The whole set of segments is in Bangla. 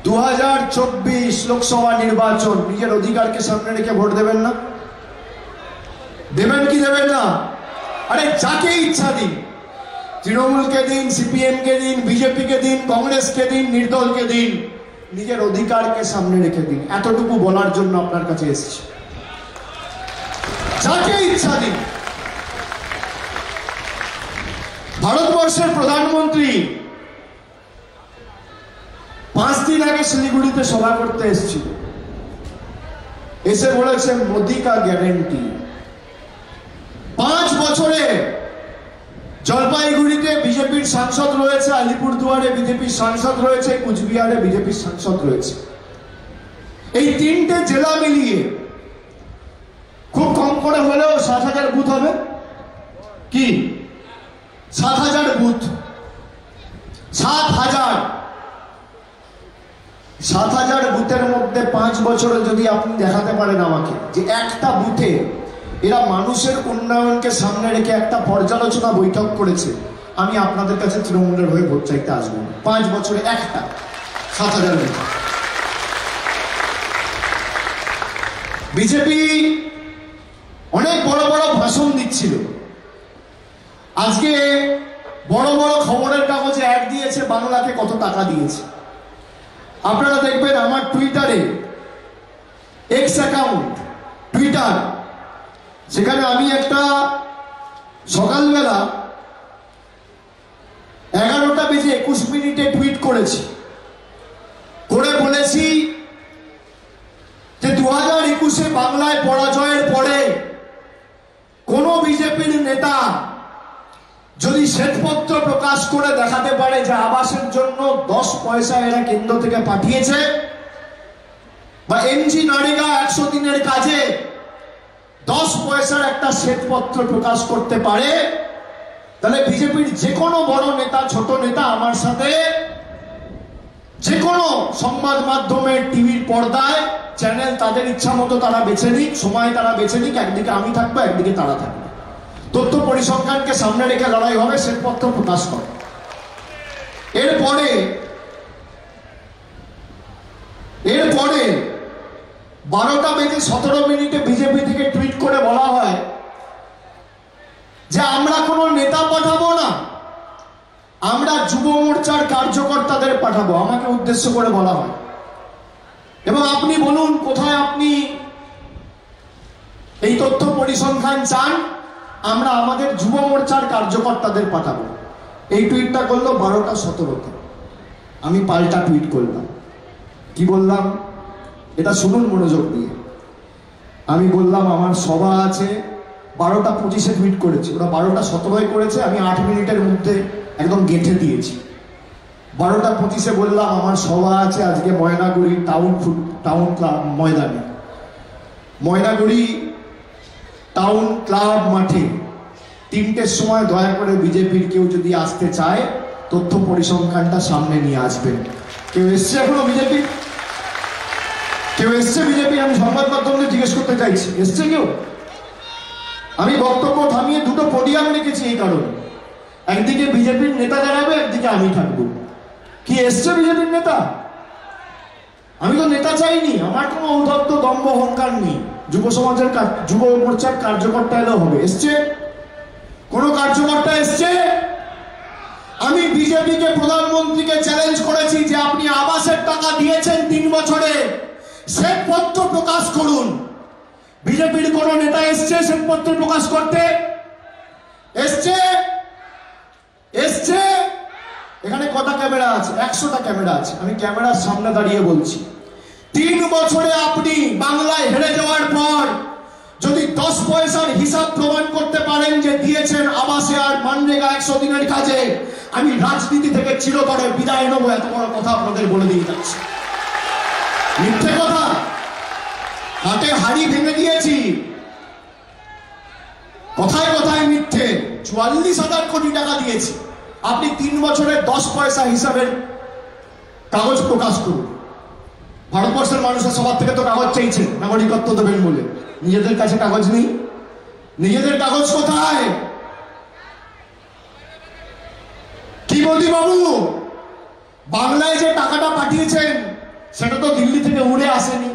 2024 লোকসভা নির্বাচন, নিজের অধিকারকে সামনে রেখে ভোট দেবেন না? দেবেন কি দেবেন না? আরে যাকে ইচ্ছা দিন, তৃণমূলকে দিন, সিপিএম কে দিন, বিজেপি কে দিন, কংগ্রেস কে দিন, নির্দলকে দিন, নিজের অধিকারকে সামনে রেখে দিন। এতটুকু বলার জন্য আপনার কাছে এসেছি। যাকে ইচ্ছা দিন। ভারতবর্ষের প্রধানমন্ত্রী 5 দিন আগে শিলিগুড়িতে সভা করতে এসেছিল। এসে বলেছে মোদি কা গ্যারেন্টি। 5 বছরে জলপাইগুড়িতে বিজেপির সাংসদ রয়েছে, আলিপুরদুয়ারে বিজেপির সাংসদ রয়েছে, কুচবিহারে বিজেপির সাংসদ রয়েছে। এই 3টে জেলা মিলিয়ে খুব কম করে হলেও 7,000 বুথ হবে। কি 7,000 বুথ? 7,000 বুথের মধ্যে 5 বছরে যদি আপনি দেখাতে পারেন আমাকে যে একটা বুথে এরা মানুষের উন্নয়নকে সামনে রেখে একটা পর্যালোচনা বৈঠক করেছে, আমি আপনাদের কাছে তৃণমূলের হয়ে ভোট চাইতে আসবো। 5 বছরে একটা 7,000 বুথ। বিজেপি অনেক বড় বড় ভাষণ দিচ্ছিল। আজকে বড় বড় খবরের কাগজে অ্যাড দিয়েছে বাংলাকে কত টাকা দিয়েছে। আপনারা দেখবেন আমার টুইটারে, এক্স অ্যাকাউন্ট টুইটার, সেখানে আমি একটা সকালবেলা 11:21 টুইট করেছি, করে বলেছি যে 2021 বাংলায় পরাজয়ের পরে কোন বিজেপির নেতা যদি শ্বেতপত্র প্রকাশ করে দেখাতে পারে যে আবাসের জন্য 10 পয়সা এরা কেন্দ্র থেকে পাঠিয়েছে, বা এমজি নারেগা 100 দিনের কাজে 10 পয়সার একটা শ্বেতপত্র প্রকাশ করতে পারে, তাহলে বিজেপির যে কোনো বড় নেতা, ছোট নেতা আমার সাথে যে কোনো সংবাদ মাধ্যমে, টিভির পর্দায়, চ্যানেল তাদের ইচ্ছা মতো তারা বেছে নিক, সময় তারা বেছে নিক, একদিকে আমি থাকবো, একদিকে তারা থাকবে। তথ্য পরিসংখ্যানকে সামনে রেখে লড়াই হবে, শ্বেতপত্র প্রকাশ করে। এরপরে 12:17 বিজেপি থেকে টুইট করে বলা হয় যে আমরা কোনো নেতা পাঠাবো না, আমরা যুব মোর্চার কার্যকর্তাদের পাঠাবো, আমাকে উদ্দেশ্য করে বলা হয়। এবং আপনি বলুন কোথায় আপনি এই তথ্য পরিসংখ্যান চান? আমরা আমাদের যুব মোর্চার কার্যকর্তাদের পাঠাবো। এই টুইটটা করলো 12:17। আমি পাল্টা টুইট করলাম। কি বললাম এটা শুনুন মনোযোগ দিয়ে। আমি বললাম আমার সভা আছে, 12:25 টুইট করেছি, ওরা 12:17 করেছে, আমি 8 মিনিটের মধ্যে একদম গেঁথে দিয়েছি। 12:25 বললাম আমার সভা আছে আজকে ময়নাগুড়ি টাউন ক্লাব ময়দানে, ময়নাগুড়ি টাউন ক্লাব মাঠে 3টের সময়। দয়া করে বিজেপির কেউ যদি আসতে চায় তথ্য পরিসংখ্যানটা সামনে নিয়ে আসবেন। কেউ এসছে এখনো বিজেপি? কেউ এসছে বিজেপি? আমি সংবাদ মাধ্যমে জিজ্ঞেস করতে চাইছি, এসছে কেউ? আমি বক্তব্য থামিয়ে 2টো পোডিয়াম রেখেছি এই কারণে, একদিকে বিজেপির নেতা দাঁড়াবে, একদিকে আমি থাকবো। কি এসছে বিজেপির নেতা? আমি তো নেতা চাইনি, আমার কোনো ঔদ্ধত্য দম্ভ অহংকার নেই। যুব সমাজের যুব মোর্চার কার্যকর্তা এলেও হবে। এসছে কোন কার্যকর্তা? এসছে? আমি বিজেপিকে, প্রধানমন্ত্রীকে চ্যালেঞ্জ করেছি যে আপনি আবাসের টাকা দিয়েছেন 3 বছরে, শ্বেতপত্র প্রকাশ করুন। বিজেপির কোন নেতা এসছে শ্বেতপত্র প্রকাশ করতে? এসছে? এসছে? এখানে কটা ক্যামেরা আছে? 100টা ক্যামেরা আছে। আমি ক্যামেরার সামনে দাঁড়িয়ে বলছি, 3 বছরে আপনি বাংলায় হেরে যাওয়ার পর যদি 10 পয়সার হিসাব প্রমাণ করতে পারেন যে দিয়েছেন আবাসে আর মানরেগা 100 দিনের কাজে, আমি রাজনীতি থেকে চিরতরে বিদায় নেবো। এত বড় কথা আপনাদের বলে দিয়ে যাচ্ছি। মিথ্যে কথা, হাতে হাড়ি ভেঙে দিয়েছি। কথায় কথায় মিথ্যে। 44,000 কোটি টাকা দিয়েছি। আপনি 3 বছরে 10 পয়সা হিসাবের কাগজ প্রকাশ করুন। ভারতবর্ষের মানুষের সবার থেকে তো কাগজ চাইছে নাগরিকত্ব দেবেন বলে, নিজেদের কাছে কাগজ নেই। নিজেদের কাগজ কোথায়? কি মোদি বাবু, বাংলায় যে টাকাটা পাঠিয়েছেন সেটা তো দিল্লি থেকে উড়ে আসেনি,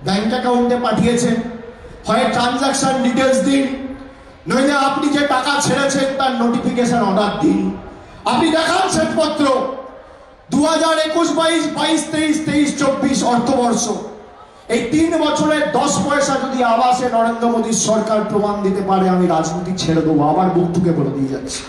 ব্যাংক অ্যাকাউন্টে পাঠিয়েছেন। হয় ট্রানজাকশন ডিটেলস দিন, নইলে আপনি যে টাকা ছেড়েছেন তার নোটিফিকেশন অর্ডার দিন। আপনি দেখান শ্বেতপত্র। 2021-22, 22-23, 23-24 অর্থবর্ষ, এই 3 বছরের 10 পয়সা যদি আবাসে নরেন্দ্র মোদীর সরকার প্রমাণ দিতে পারে, আমি রাজনীতি ছেড়ে দেবো। আবার বুক টুকে বলে দিয়ে যাচ্ছি।